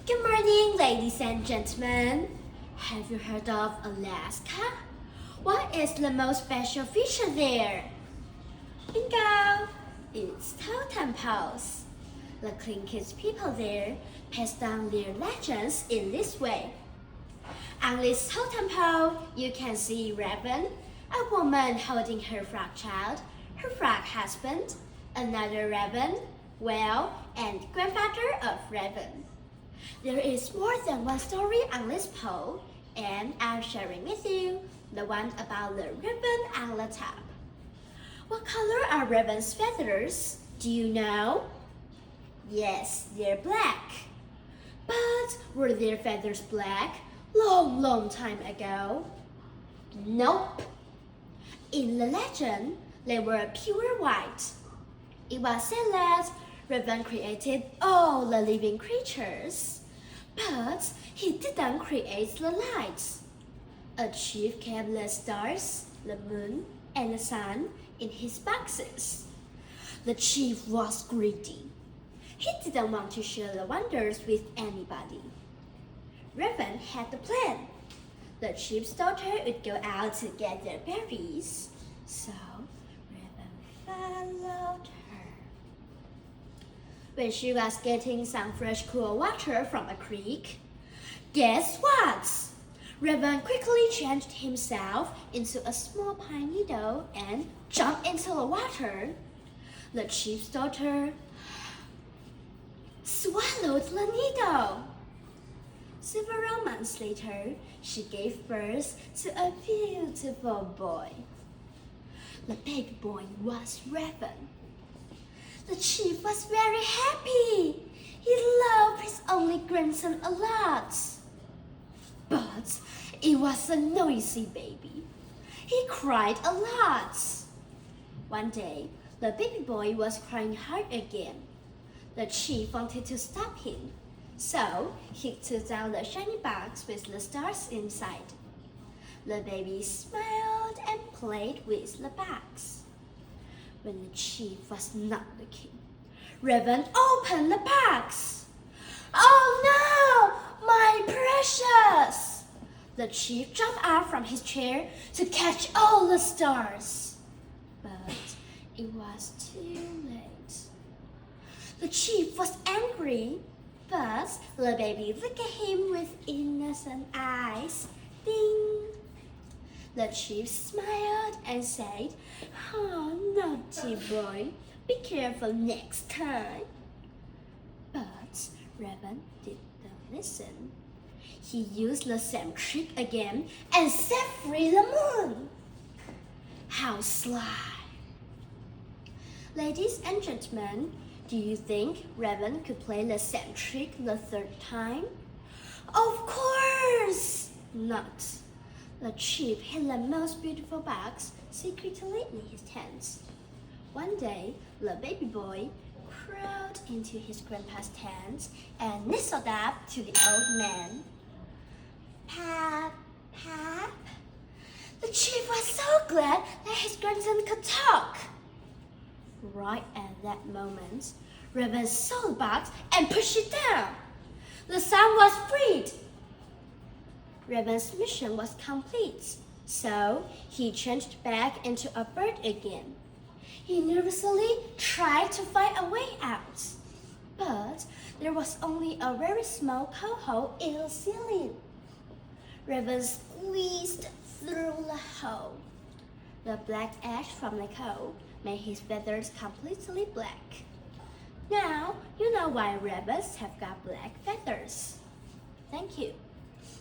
Good morning, ladies and gentlemen. Have you heard of Alaska? What is the most special feature there? Bingo! It's totem poles. The Tlingit people there pass down their legends in this way. On this totem pole, you can see Raven, a woman holding her frog child, her frog husband, another raven, whale, and grandfather of Raven. There is more than one story on this pole, and I'm sharing with you the one about the ribbon on the top. What color are Raven's feathers? Do you know? Yes, they're black. But were their feathers black long time ago? Nope. In the legend, they were pure white. It was said that Raven created all the living creatures, but he didn't create the lights. A chief kept the stars, the moon, and the sun in his boxes. The chief was greedy. He didn't want to share the wonders with anybody. Raven had a plan. The chief's daughter would go out to get their berries, so Raven followed her. When she was getting some fresh cool water from a creek, guess what? Raven quickly changed himself into a small pine needle and jumped into the water. The chief's daughter swallowed the needle. Several months later, she gave birth to a beautiful boy. The baby boy was Raven. The chief was very happy. He loved his only grandson a lot. But it was a noisy baby. He cried a lot. One day, the baby boy was crying hard again. The chief wanted to stop him, so he took down the shiny box with the stars inside. The baby smiled and played with the box. When the chief was not looking, Raven opened the box. "Oh no, my precious!" The chief jumped out from his chair to catch all the stars. But it was too late. The chief was angry, but the baby looked at him with innocent eyes. Ding! The chief smiled and said, "Oh, naughty boy, be careful next time." But Raven didn't listen. He used the same trick again and set free the moon. How sly! Ladies and gentlemen, do you think Raven could play the same trick the third time? Of course not. The chief hid the most beautiful box secretly in his tent. One day, the baby boy crawled into his grandpa's tent and nestled up to the old man. "Pap, Pap." The chief was so glad that his grandson could talk. Right at that moment, Raven saw the box and pushed it down. The son was freed. Raven's mission was complete, so he changed back into a bird again. He nervously tried to find a way out, but there was only a very small hole in the ceiling. Raven squeezed through the hole. The black ash from the coal made his feathers completely black. Now you know why rabbits have got black feathers. Thank you.